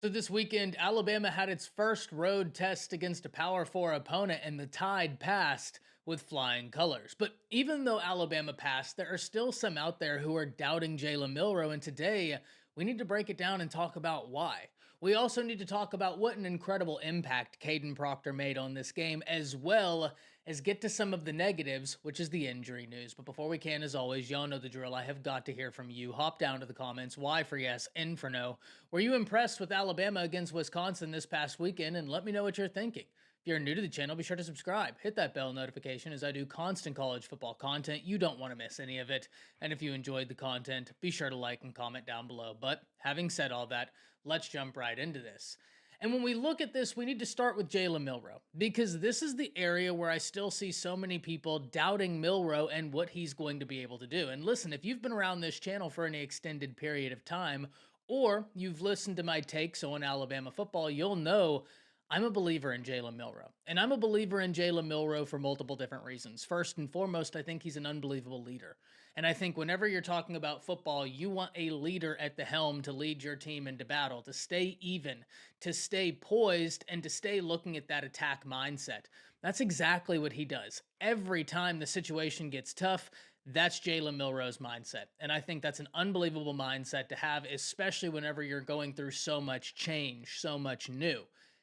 So this weekend, Alabama had its first road test against a Power 4 opponent, and the Tide passed with flying colors. But even though Alabama passed, there are still some out there who are doubting Jalen Milroe, and today we need to break it down and talk about why. We also need to talk about what an incredible impact Caden Proctor made on this game, as well as get to some of the negatives, which is the injury news. But before we can, as always, y'all know the drill. I have got to hear from you. Hop down to the comments. Y for yes, N for no. Were you impressed with Alabama against Wisconsin this past weekend? And let me know what you're thinking. If you're new to the channel, be sure to subscribe. Hit that bell notification as I do constant college football content. You don't want to miss any of it. And if you enjoyed the content, be sure to like and comment down below. But having said all that, let's jump right into this. And when we look at this, we need to start with Jalen Milroe, because this is the area where I still see so many people doubting Milroe and what he's going to be able to do. And listen, if you've been around this channel for any extended period of time, or you've listened to my takes on Alabama football, you'll know I'm a believer in Jalen Milroe. And I'm a believer in Jalen Milroe for multiple different reasons. First and foremost, I think he's an unbelievable leader. And I think whenever you're talking about football, you want a leader at the helm to lead your team into battle, to stay even, to stay poised, and to stay looking at that attack mindset. That's exactly what he does. Every time the situation gets tough, that's Jalen Milroe's mindset. And I think that's an unbelievable mindset to have, especially whenever you're going through so much change, so much new.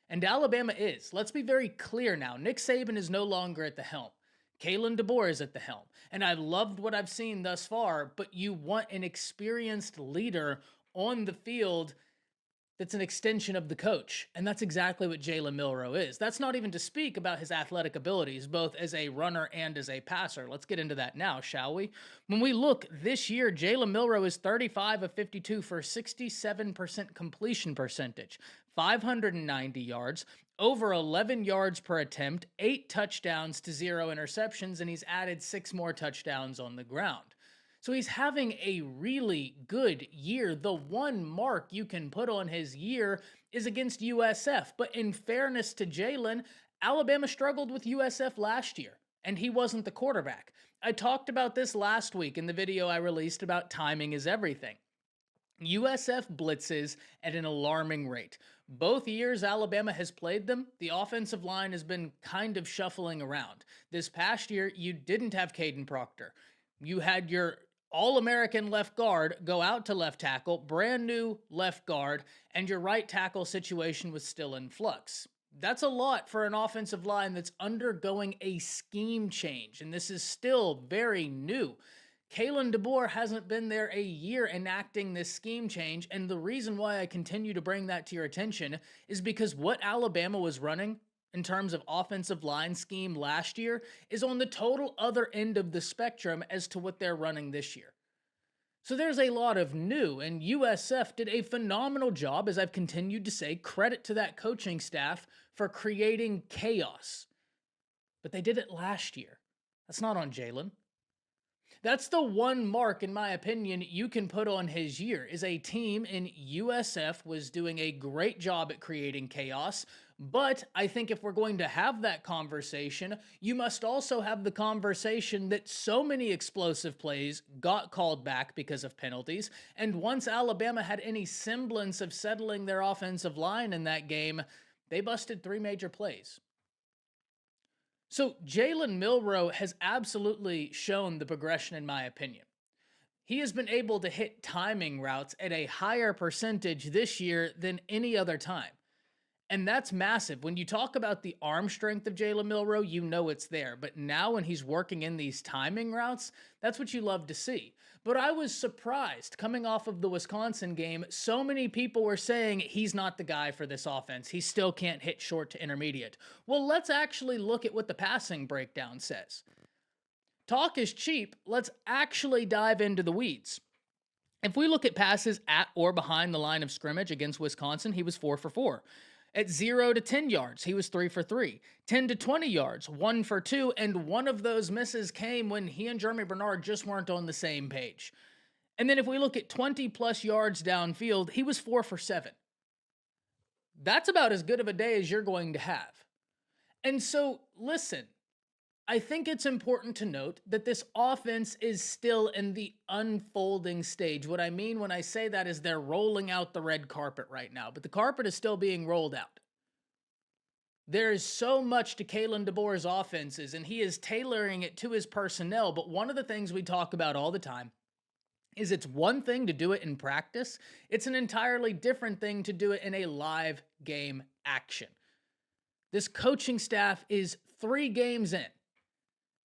And Alabama is. Let's be very clear now. Nick Saban is no longer at the helm. Kalen DeBoer is at the helm. And I loved what I've seen thus far, but you want an experienced leader on the field that's an extension of the coach. And that's exactly what Jalen Milroe is. That's not even to speak about his athletic abilities, both as a runner and as a passer. Let's get into that now, shall we? When we look this year, Jalen Milroe is 35 of 52 for 67% completion percentage, 590 yards, over 11 yards per attempt, 8 touchdowns to 0 interceptions, and he's added 6 more touchdowns on the ground. So he's having a really good year. The one mark you can put on his year is against USF. But in fairness to Jalen, Alabama struggled with USF last year, and he wasn't the quarterback. I talked about this last week in the video I released about timing is everything. USF blitzes at an alarming rate. Both years Alabama has played them, the offensive line has been kind of shuffling around. This past year, you didn't have Caden Proctor. You had your all-American left guard go out to left tackle, brand new left guard, and your right tackle situation was still in flux. That's a lot for an offensive line that's undergoing a scheme change, and this is still very new. Kalen DeBoer hasn't been there a year enacting this scheme change, and the reason why I continue to bring that to your attention is because what Alabama was running in terms of offensive line scheme last year is on the total other end of the spectrum as to what they're running this year. So there's a lot of new, and USF did a phenomenal job, as I've continued to say, credit to that coaching staff for creating chaos. But they did it last year. That's not on Jalen. That's the one mark, in my opinion, you can put on his year, is a team in USF was doing a great job at creating chaos. But I think if we're going to have that conversation, you must also have the conversation that so many explosive plays got called back because of penalties. And once Alabama had any semblance of settling their offensive line in that game, they busted 3 major plays. So Jalen Milroe has absolutely shown the progression, in my opinion. He has been able to hit timing routes at a higher percentage this year than any other time. And that's massive. When you talk about the arm strength of Jalen Milroe, you know it's there. But now when he's working in these timing routes, that's what you love to see. But I was surprised coming off of the Wisconsin game. So many people were saying he's not the guy for this offense. He still can't hit short to intermediate. Well, let's actually look at what the passing breakdown says. Talk is cheap. Let's actually dive into the weeds. If we look at passes at or behind the line of scrimmage against Wisconsin, he was 4 for 4. At 0 to 10 yards, he was 3 for 3. 10 to 20 yards, 1 for 2, and one of those misses came when he and Jeremy Bernard just weren't on the same page. And then if we look at 20-plus yards downfield, he was 4 for 7. That's about as good of a day as you're going to have. And so, listen, I think it's important to note that this offense is still in the unfolding stage. What I mean when I say that is they're rolling out the red carpet right now, but the carpet is still being rolled out. There is so much to Kalen DeBoer's offenses, and he is tailoring it to his personnel. But one of the things we talk about all the time is it's one thing to do it in practice. It's an entirely different thing to do it in a live game action. This coaching staff is 3 games in.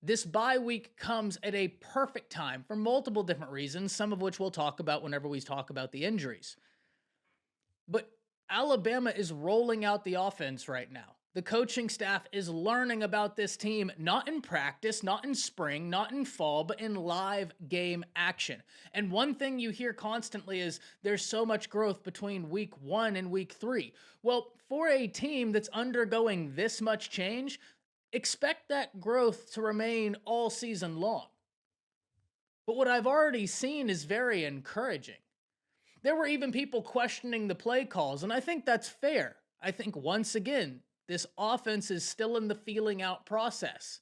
This bye week comes at a perfect time for multiple different reasons, some of which we'll talk about whenever we talk about the injuries. But Alabama is rolling out the offense right now. The coaching staff is learning about this team, not in practice, not in spring, not in fall, but in live game action. And one thing you hear constantly is there's so much growth between week 1 and week 3. Well, for a team that's undergoing this much change, expect that growth to remain all season long. But what I've already seen is very encouraging. There were even people questioning the play calls, and I think that's fair. I think once again, this offense is still in the feeling out process.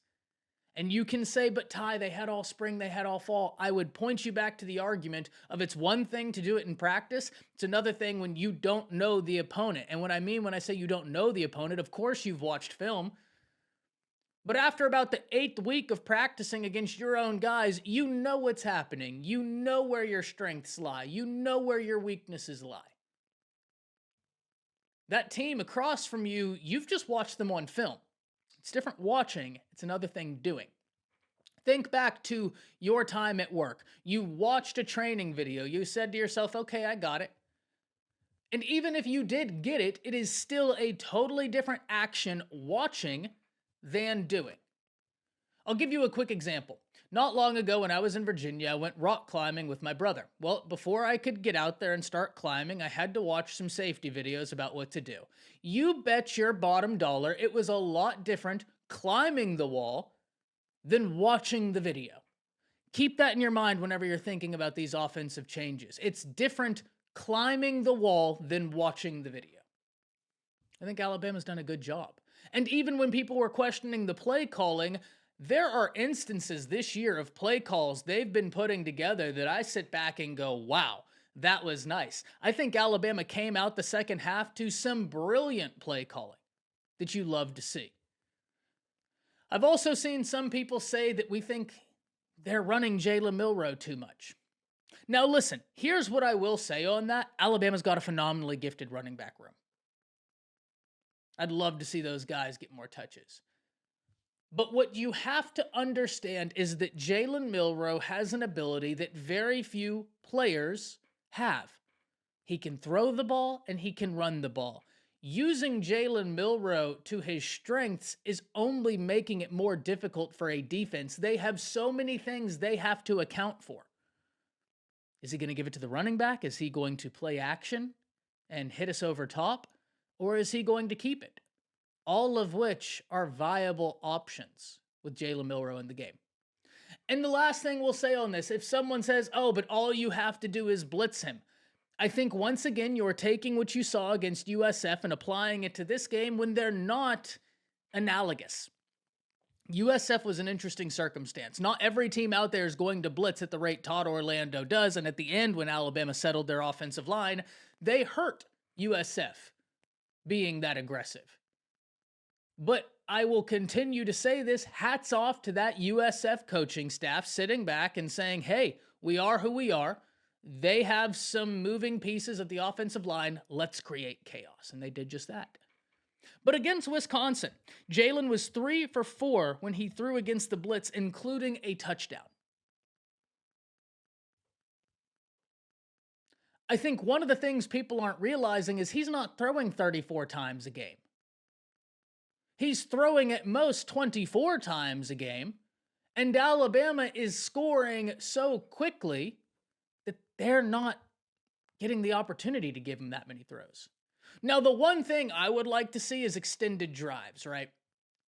And you can say, but Ty, they had all spring, they had all fall. I would point you back to the argument of it's one thing to do it in practice. It's another thing when you don't know the opponent. And what I mean when I say you don't know the opponent, of course you've watched film. But after about the 8th week of practicing against your own guys, you know what's happening. You know where your strengths lie. You know where your weaknesses lie. That team across from you, you've just watched them on film. It's different watching. It's another thing doing. Think back to your time at work. You watched a training video. You said to yourself, okay, I got it. And even if you did get it, it is still a totally different action watching than doing. I'll give you a quick example. Not long ago when I was in Virginia, I went rock climbing with my brother. Well, before I could get out there and start climbing, I had to watch some safety videos about what to do. You bet your bottom dollar it was a lot different climbing the wall than watching the video. Keep that in your mind whenever you're thinking about these offensive changes. It's different climbing the wall than watching the video. I think Alabama's done a good job. And even when people were questioning the play calling, there are instances this year of play calls they've been putting together that I sit back and go, wow, that was nice. I think Alabama came out the second half to some brilliant play calling that you love to see. I've also seen some people say that we think they're running Jalen Milroe too much. Now listen, here's what I will say on that. Alabama's got a phenomenally gifted running back room. I'd love to see those guys get more touches. But what you have to understand is that Jalen Milroe has an ability that very few players have. He can throw the ball and he can run the ball. Using Jalen Milroe to his strengths is only making it more difficult for a defense. They have so many things they have to account for. Is he going to give it to the running back? Is he going to play action and hit us over top? Or is he going to keep it? All of which are viable options with Jalen Milroe in the game. And the last thing we'll say on this, if someone says, oh, but all you have to do is blitz him, I think once again you're taking what you saw against USF and applying it to this game when they're not analogous. USF was an interesting circumstance. Not every team out there is going to blitz at the rate Todd Orlando does, and at the end when Alabama settled their offensive line, they hurt USF being that aggressive. But I will continue to say this, hats off to that USF coaching staff sitting back and saying, hey, we are who we are. They have some moving pieces of the offensive line. Let's create chaos. And they did just that. But against Wisconsin, Jalen was 3 for 4 when he threw against the blitz, including a touchdown. I think one of the things people aren't realizing is he's not throwing 34 times a game. He's throwing at most 24 times a game, and Alabama is scoring so quickly that they're not getting the opportunity to give him that many throws. Now, the one thing I would like to see is extended drives, right?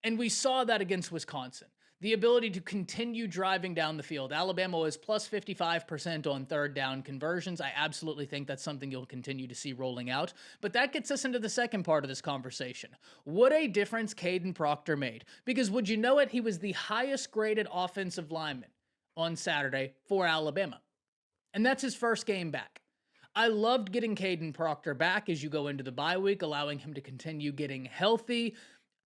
And we saw that against Wisconsin. The ability to continue driving down the field. Alabama was plus 55% on third down conversions. I absolutely think that's something you'll continue to see rolling out. But that gets us into the second part of this conversation. What a difference Caden Proctor made. Because would you know it, he was the highest graded offensive lineman on Saturday for Alabama. And that's his first game back. I loved getting Caden Proctor back as you go into the bye week, allowing him to continue getting healthy,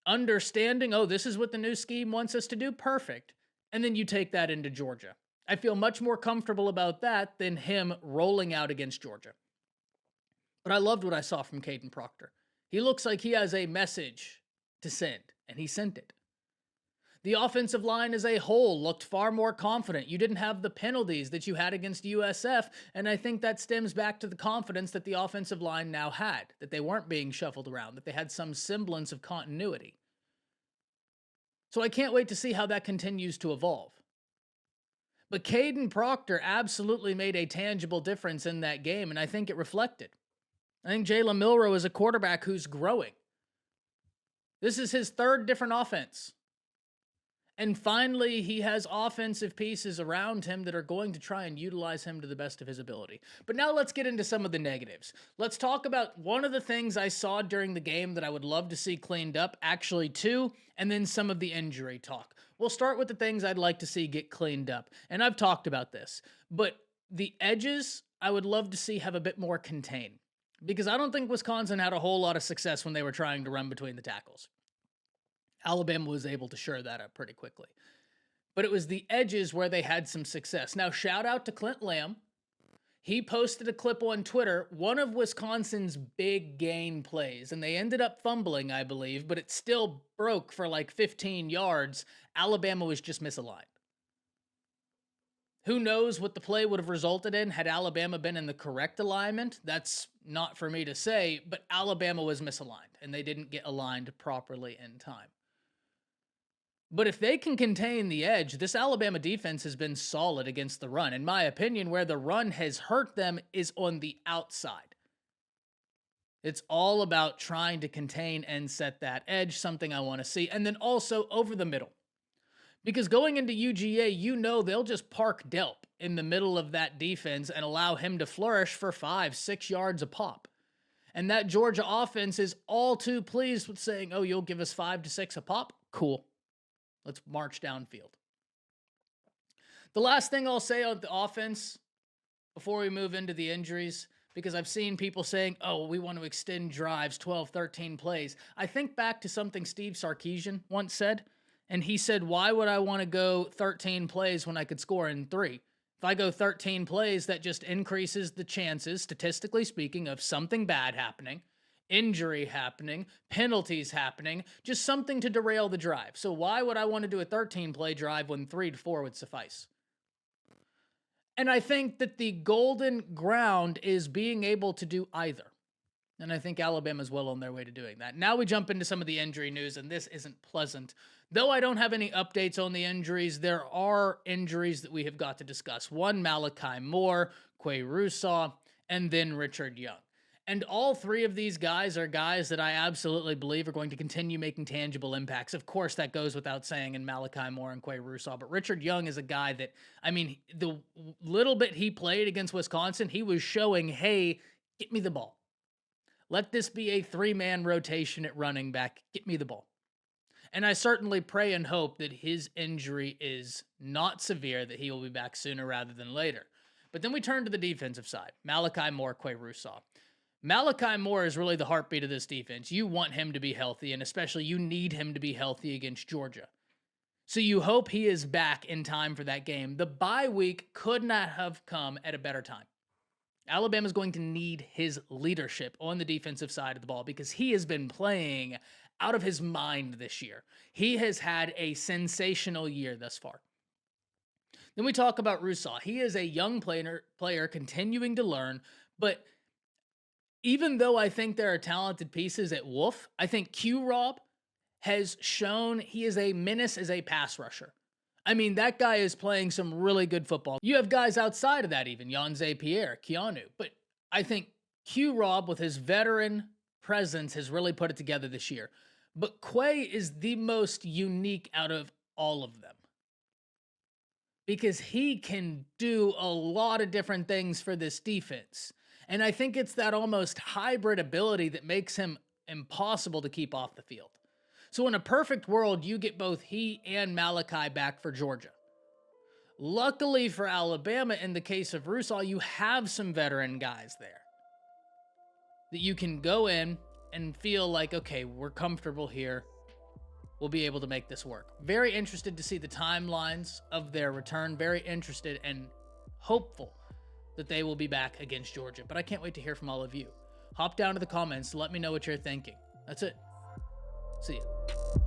understanding, oh, this is what the new scheme wants us to do. Perfect. And then you take that into Georgia. I feel much more comfortable about that than him rolling out against Georgia. But I loved what I saw from Caden Proctor. He looks like he has a message to send, and he sent it. The offensive line as a whole looked far more confident. You didn't have the penalties that you had against USF, and I think that stems back to the confidence that the offensive line now had, that they weren't being shuffled around, that they had some semblance of continuity. So I can't wait to see how that continues to evolve. But Caden Proctor absolutely made a tangible difference in that game, and I think it reflected. I think Jalen Milroe is a quarterback who's growing. This is his third different offense. And finally, he has offensive pieces around him that are going to try and utilize him to the best of his ability. But now let's get into some of the negatives. Let's talk about one of the things I saw during the game that I would love to see cleaned up, actually two, and then some of the injury talk. We'll start with the things I'd like to see get cleaned up. And I've talked about this, but the edges I would love to see have a bit more contain. Because I don't think Wisconsin had a whole lot of success when they were trying to run between the tackles. Alabama was able to shore that up pretty quickly. But it was the edges where they had some success. Now, shout out to Clint Lamb. He posted a clip on Twitter, one of Wisconsin's big gain plays, and they ended up fumbling, I believe, but it still broke for like 15 yards. Alabama was just misaligned. Who knows what the play would have resulted in had Alabama been in the correct alignment? That's not for me to say, but Alabama was misaligned, and they didn't get aligned properly in time. But if they can contain the edge, this Alabama defense has been solid against the run. In my opinion, where the run has hurt them is on the outside. It's all about trying to contain and set that edge, something I want to see. And then also over the middle. Because going into UGA, you know they'll just park Delp in the middle of that defense and allow him to flourish for 5-6 yards a pop. And that Georgia offense is all too pleased with saying, oh, you'll give us 5 to 6 a pop? Cool. Let's march downfield. The last thing I'll say on the offense before we move into the injuries, because I've seen people saying, oh, we want to extend drives, 12, 13 plays. I think back to something Steve Sarkisian once said, and he said, why would I want to go 13 plays when I could score in 3? If I go 13 plays, that just increases the chances, statistically speaking, of something bad happening, injury happening, penalties happening, just something to derail the drive. So why would I want to do a 13-play drive when 3 to 4 would suffice? And I think that the golden ground is being able to do either. And I think Alabama's well on their way to doing that. Now we jump into some of the injury news, and this isn't pleasant. Though I don't have any updates on the injuries, there are injuries that we have got to discuss. One, Malachi Moore, Quay Russaw, and then Richard Young. And all three of these guys are guys that I absolutely believe are going to continue making tangible impacts. Of course, that goes without saying in Malachi Moore and Quay Russaw. But Richard Young is a guy that, I mean, the little bit he played against Wisconsin, he was showing, hey, get me the ball. Let this be a 3-man rotation at running back. Get me the ball. And I certainly pray and hope that his injury is not severe, that he will be back sooner rather than later. But then we turn to the defensive side. Malachi Moore, Quay Russaw. Malachi Moore is really the heartbeat of this defense. You want him to be healthy, and especially you need him to be healthy against Georgia. So you hope he is back in time for that game. The bye week could not have come at a better time. Alabama's going to need his leadership on the defensive side of the ball because he has been playing out of his mind this year. He has had a sensational year thus far. Then we talk about Russaw. He is a young player continuing to learn, but even though I think there are talented pieces at Wolf, I think Q-Rob has shown he is a menace as a pass rusher. I mean, that guy is playing some really good football. You have guys outside of that even, Yanze Pierre, Keanu. But I think Q-Rob, with his veteran presence, has really put it together this year. But Quay is the most unique out of all of them. because he can do a lot of different things for this defense. And I think it's that almost hybrid ability that makes him impossible to keep off the field. So in a perfect world, you get both he and Malachi back for Georgia. Luckily for Alabama, in the case of Russaw, you have some veteran guys there that you can go in and feel like, okay, we're comfortable here. We'll be able to make this work. Very interested to see the timelines of their return. Very interested and hopeful that they will be back against Georgia. But I can't wait to hear from all of you. Hop down to the comments. Let me know what you're thinking. That's it. See ya.